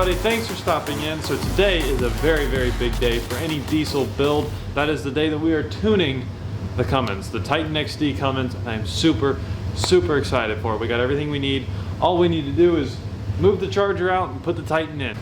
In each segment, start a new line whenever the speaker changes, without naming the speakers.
everybody, thanks for stopping in. So today is a very, very big day for any diesel build. That is the day that we are tuning the Cummins, the Titan XD Cummins, and I'm super, super excited for it. We got everything we need. All we need to do is move the Charger out and put the Titan in.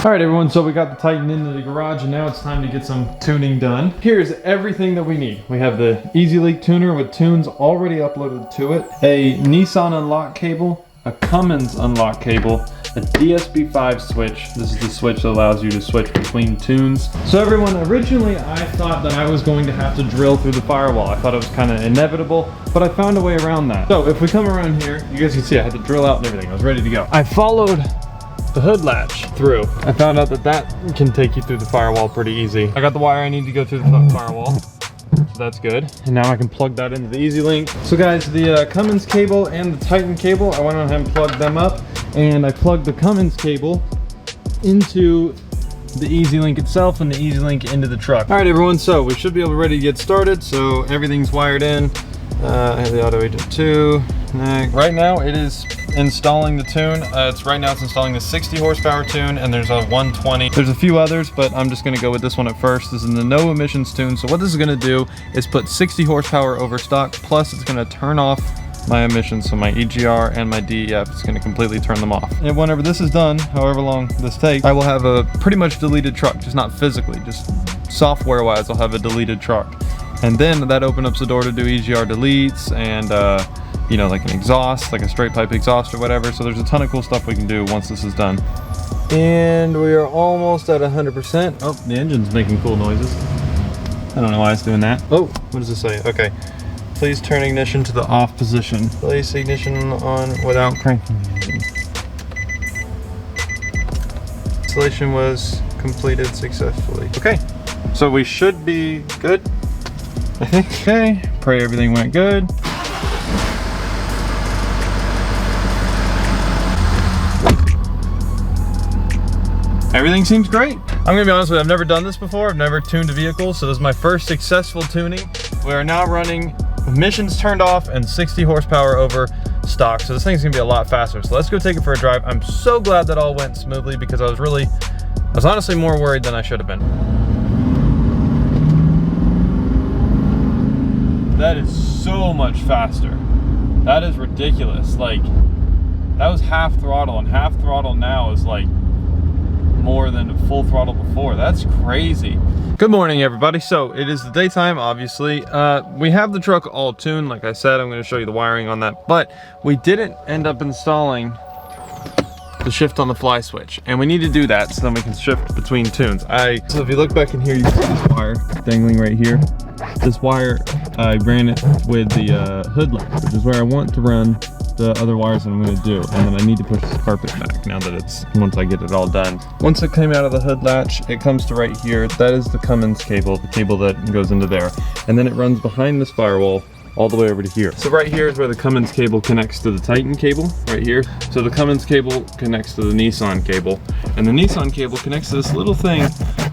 All right, everyone, so we got the Titan into the garage and now it's time to get some tuning done. Here's everything that we need. We have the EZ-Link tuner with tunes already uploaded to it, a Nissan unlock cable, a Cummins unlock cable, a DSB5 switch. This is the switch that allows you to switch between tunes. So everyone, originally I thought that I was going to have to drill through the firewall. I thought it was kind of inevitable, but I found a way around that. So if we come around here, you guys can see I had to drill out and everything. I was ready to go. I followed the hood latch through. I found out that that can take you through the firewall pretty easy. I got the wire I need to go through the firewall, so that's good. And now I can plug that into the EZ-Link. So guys, the Cummins cable and the Titan cable, I went on ahead and plugged them up, and I plugged the Cummins cable into the EZ-Link itself and the EZ-Link into the truck. All right, everyone, so we should be able to ready to get started. So everything's wired in. I have the Auto Agent 2. Right now it is installing the tune. It's installing the 60 horsepower tune, and there's a 120. There's a few others, but I'm just gonna go with this one at first. This is the no emissions tune. So what this is gonna do is put 60 horsepower over stock, plus it's gonna turn off my emissions. So my EGR and my DEF, it's gonna completely turn them off. And whenever this is done, however long this takes, I will have a pretty much deleted truck, just not physically, just software wise, I'll have a deleted truck. And then that opens up the door to do EGR deletes and you know, like an exhaust, like a straight pipe exhaust or whatever. So there's a ton of cool stuff we can do once this is done. And we are almost at 100%. Oh, the engine's making cool noises. I don't know why it's doing that. Oh, what does this say? Okay. Please turn ignition to the off position. Place ignition on without cranking the engine. Installation was completed successfully. Okay, so we should be good, I think. Okay, pray everything went good. Everything seems great. I'm gonna be honest with you, I've never done this before. I've never tuned a vehicle, so this is my first successful tuning. We are now running emissions turned off and 60 horsepower over stock. So this thing's gonna be a lot faster. So let's go take it for a drive. I'm so glad that all went smoothly because I was honestly more worried than I should have been. That is so much faster. That is ridiculous. Like, that was half throttle, and half throttle now is like more than full throttle before. That's crazy. Good morning, everybody. So it is the daytime, obviously. We have the truck all tuned. Like I said, I'm going to show you the wiring on that, but we didn't end up installing the shift on the fly switch, and we need to do that so then we can shift between tunes. So if you look back in here, you see this wire dangling right here. This wire, I ran it with the hood latch, which is where I want to run the other wires that I'm going to do, and then I need to push this carpet back now that once I get it all done. Once it came out of the hood latch, it comes to right here. That is the Cummins cable, the cable that goes into there, and then it runs behind this firewall all the way over to here. So right here is where the Cummins cable connects to the Titan cable, right here. So the Cummins cable connects to the Nissan cable, and the Nissan cable connects to this little thing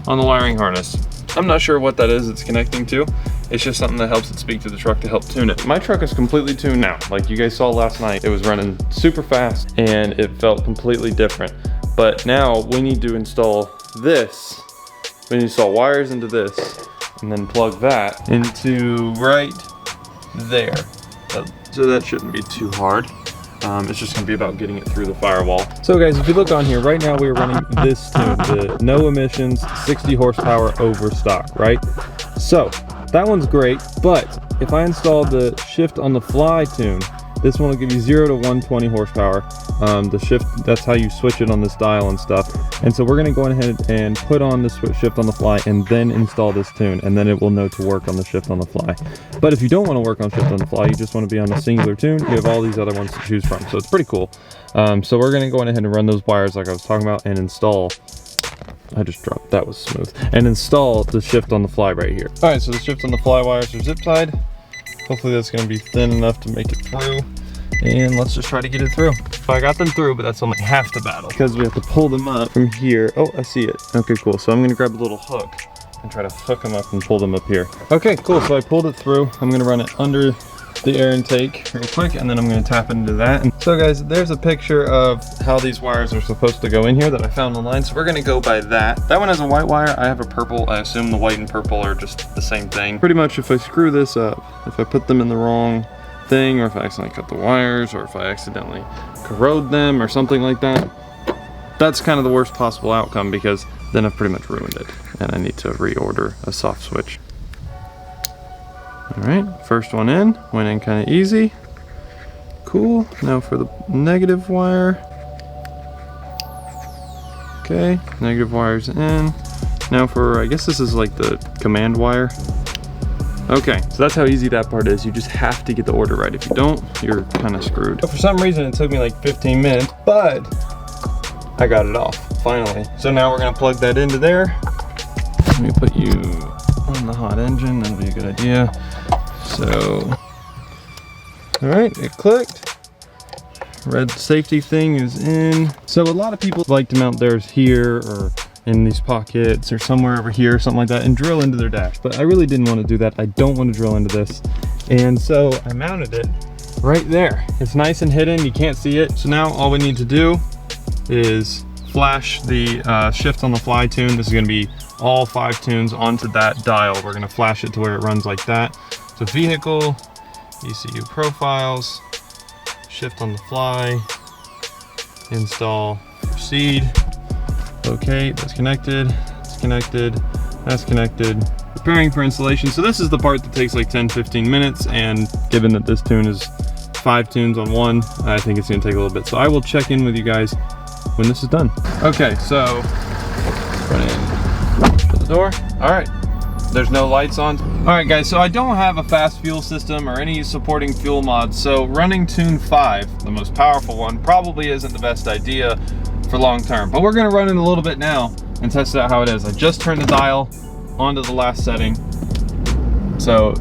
on the wiring harness. I'm not sure what that is it's connecting to. It's just something that helps it speak to the truck to help tune it. My truck is completely tuned now. Like you guys saw last night, it was running super fast and it felt completely different. But now we need to install this. We need to install wires into this and then plug that into right there. So that shouldn't be too hard. It's just gonna be about getting it through the firewall. So guys, if you look on here, right now we're running this tune, the no emissions, 60 horsepower over stock, right? So that one's great, but if I install the shift on the fly tune, this one will give you 0 to 120 horsepower. The shift, that's how you switch it on this dial and stuff. And so we're gonna go ahead and put on the shift on the fly and then install this tune, and then it will know to work on the shift on the fly. But if you don't wanna work on shift on the fly, you just wanna be on a singular tune, you have all these other ones to choose from. So it's pretty cool. So we're gonna go ahead and run those wires like I was talking about and install. I just dropped, that was smooth. And install the shift on the fly right here. All right, so the shift on the fly wires are zip tied. Hopefully that's gonna be thin enough to make it through. And let's just try to get it through. So I got them through, but that's only half the battle because we have to pull them up from here. Oh, I see it. Okay, cool. So I'm gonna grab a little hook and try to hook them up and pull them up here. Okay, cool. So I pulled it through. I'm gonna run it under the air intake real quick, and then I'm gonna tap into that. And so guys, there's a picture of how these wires are supposed to go in here that I found online. So we're gonna go by that. That one has a white wire. I have a purple. I assume the white and purple are just the same thing. Pretty much if I screw this up, if I put them in the wrong thing, or if I accidentally cut the wires, or if I accidentally corrode them or something like that, that's kind of the worst possible outcome, because then I've pretty much ruined it and I need to reorder a soft switch. All right, first one in, went in kind of easy. Cool, now for the negative wire. Okay, negative wire's in. Now for, I guess this is like the command wire. Okay, so that's how easy that part is. You just have to get the order right. If you don't, you're kind of screwed. For some reason, it took me like 15 minutes, but I got it off, finally. So now we're gonna plug that into there. Let me put you on the hot engine, that'll be a good idea. So, all right, it clicked. Red safety thing is in. So a lot of people like to mount theirs here or in these pockets or somewhere over here, something like that, and drill into their dash. But I really didn't want to do that. I don't want to drill into this. And so I mounted it right there. It's nice and hidden, you can't see it. So now all we need to do is flash the shift on the fly tune. This is gonna be all 5 tunes onto that dial. We're gonna flash it to where it runs like that. So vehicle, ECU profiles, shift on the fly, install, proceed. Okay, that's connected, that's connected. Preparing for installation. So this is the part that takes like 10-15 minutes, and given that this tune is 5 tunes on one, I think it's gonna take a little bit. So I will check in with you guys when this is done. Okay, so run in to the door. All right, there's no lights on. All right guys, so I don't have a fast fuel system or any supporting fuel mods, so running Tune 5, the most powerful one, probably isn't the best idea for long term, but we're gonna run it a little bit now and test out how it is. I just turned the dial onto the last setting, so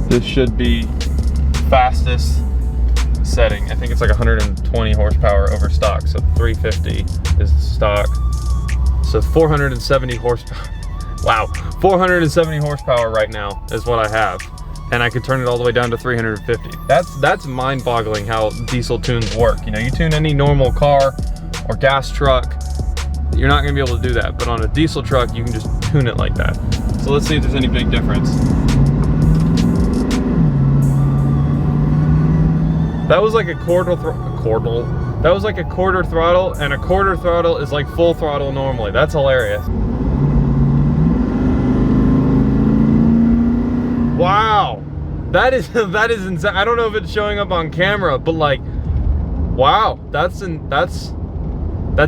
this should be fastest setting. I think it's like 120 horsepower over stock, so 350 is the stock, so 470 horsepower. Wow, 470 horsepower right now is what I have, and I could turn it all the way down to 350. That's mind-boggling how diesel tunes work. You know, you tune any normal car or gas truck, you're not gonna be able to do that, but on a diesel truck you can just tune it like that. So let's see if there's any big difference. That was like a quarter throttle, and a quarter throttle is like full throttle normally. That's hilarious. Wow, that is insane. I don't know if it's showing up on camera, but like, wow, that's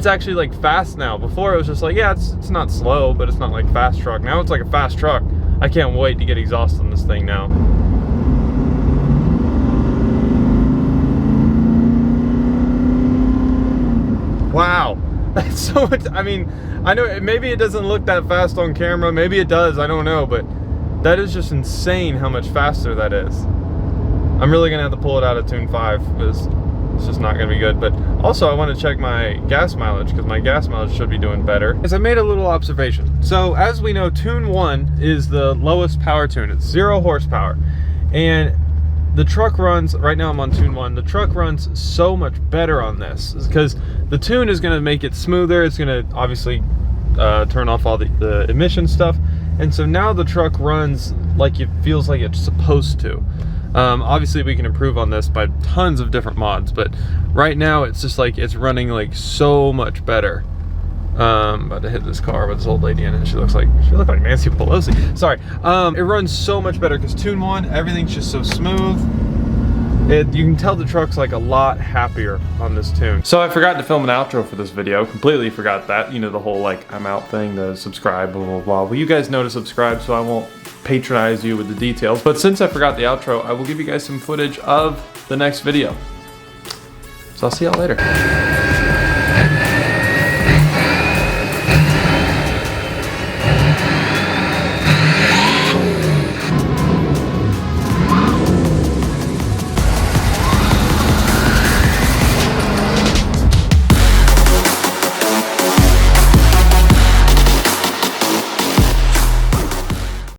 actually like fast now. Before it was just like, yeah, it's not slow, but it's not like fast truck. Now it's like a fast truck. I can't wait to get exhaust on this thing now. Wow, that's so much. I mean, I know maybe it doesn't look that fast on camera, maybe it does, I don't know, but that is just insane how much faster that is. I'm really gonna have to pull it out of Tune 5 because it's just not gonna be good. But also I want to check my gas mileage, because my gas mileage should be doing better. As I made a little observation. So as we know, Tune 1 is the lowest power tune. It's 0 horsepower. And the truck runs, right now I'm on Tune 1, the truck runs so much better on this because the tune is gonna make it smoother. It's gonna obviously turn off all the emission stuff. And so now the truck runs like it feels like it's supposed to. Obviously we can improve on this by tons of different mods, but right now it's just like it's running like so much better. About to hit this car with this old lady in it. She looks like Nancy Pelosi. Sorry. It runs so much better because Tune 1, everything's just so smooth. You can tell the truck's like a lot happier on this tune. So I forgot to film an outro for this video. Completely forgot that. You know, the whole like I'm out thing, the subscribe, blah, blah, blah. Well, you guys know to subscribe, so I won't patronize you with the details. But since I forgot the outro, I will give you guys some footage of the next video. So I'll see y'all later.